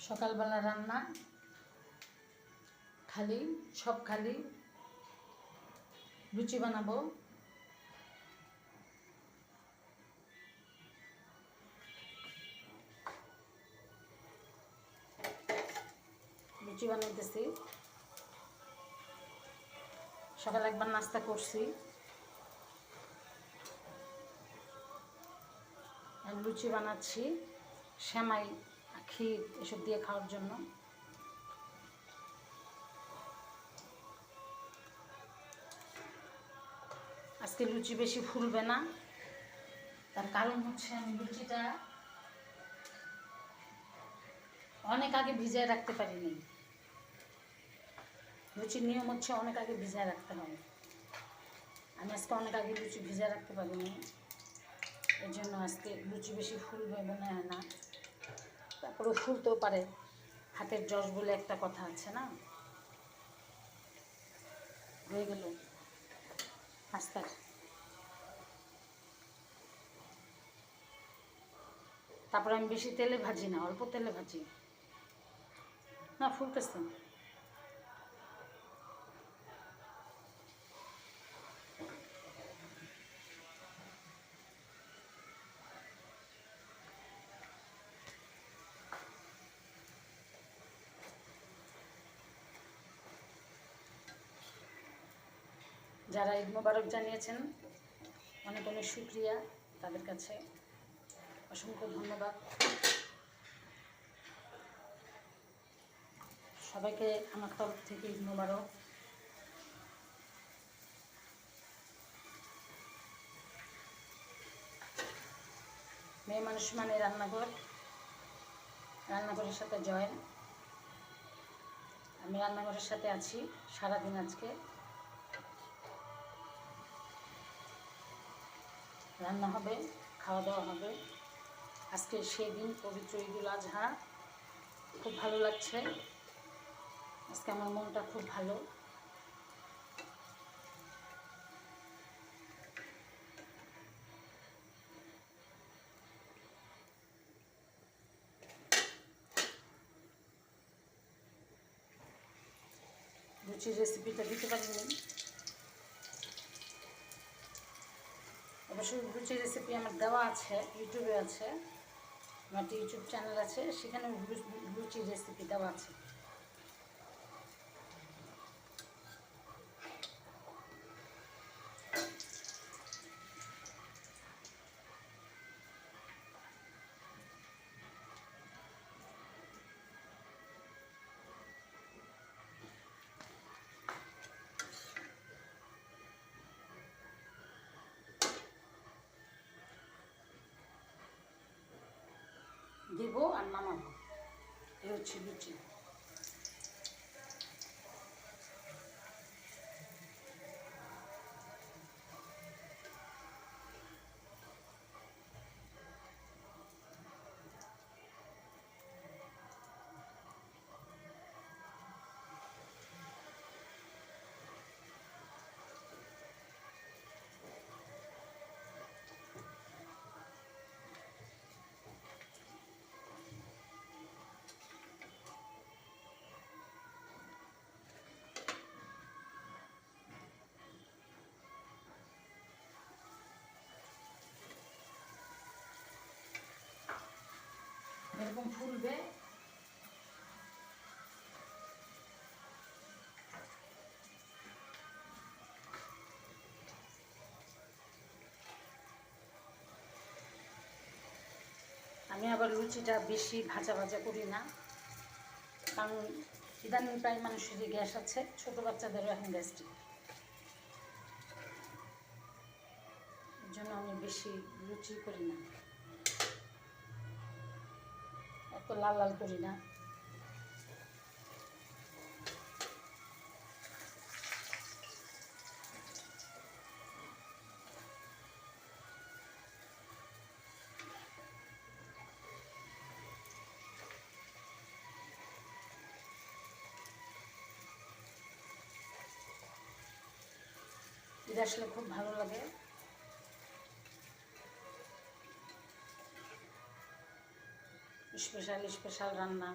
সকালবেলা রান্না খালি সব খালি লুচি বানাবো। লুচি বানাইতেছি। সকালে একবার নাস্তা করছি, লুচি বানাচ্ছি সেমাই ক্ষীর এসব দিয়ে খাওয়ার জন্য। আজকে লুচি বেশি ফুলবে না, তার কারণ হচ্ছে আমি লুচিটা অনেক আগে ভিজিয়ে রাখতে পারিনি। লুচির নিয়ম হচ্ছে অনেক আগে ভিজিয়ে রাখতে হবে। আমি আজকে অনেক আগে লুচি ভিজিয়ে রাখতে পারিনি, এর জন্য আজকে লুচি বেশি ফুলবে মনে হয় না। তারপরেও ফুলতেও পারে, হাতের যশ বলে একটা কথা আছে না। হয়ে গেল নাস্তা। তারপরে আমি বেশি তেলে ভাজি না, অল্প তেলে ভাজি না, ফুলতেছে। যারা ঈদ মোবারক জানিয়েছেন অনেক অনেক শুকরিয়া, তাদের কাছে অসংখ্য ধন্যবাদ। সবাইকে আমার তরফ থেকে ঈদ মোবারক। মেয়ে মানুষ মানে রান্নাঘর, রান্নাঘরের সাথে জয়েন। আমি রান্নাঘরের সাথে আছি সারাদিন। আজকে রান্না হবে, খাওয়া দাওয়া হবে। আজকে সেই দিন, পবিত্র ঈদুল আজহা। খুব ভালো লাগছে আজকে, আমার মনটা খুব ভালো। লুচির রেসিপিটা দিতে পারিনি, অবশ্যই লুচির রেসিপি আমার দেওয়া আছে, ইউটিউবে আছে, আমার একটা ইউটিউব চ্যানেল আছে, সেখানে লুচির রেসিপি দেওয়া আছে। দেবো আর নামাবো, এই হচ্ছে লুচি। এরকম ফুলবে। আমি আবার লুচিটা বেশি ভাজা ভাজা করি না, কারণ ইদানিং প্রায় মানুষেরই গ্যাস আছে, ছোটো বাচ্চাদেরও এখন গ্যাস্ট্রিক। এর জন্য আমি বেশি লুচি করি না, এত লাল লাল করি না। এটা আসলে খুব ভালো লাগে। স্পেশাল স্পেশাল রান্না।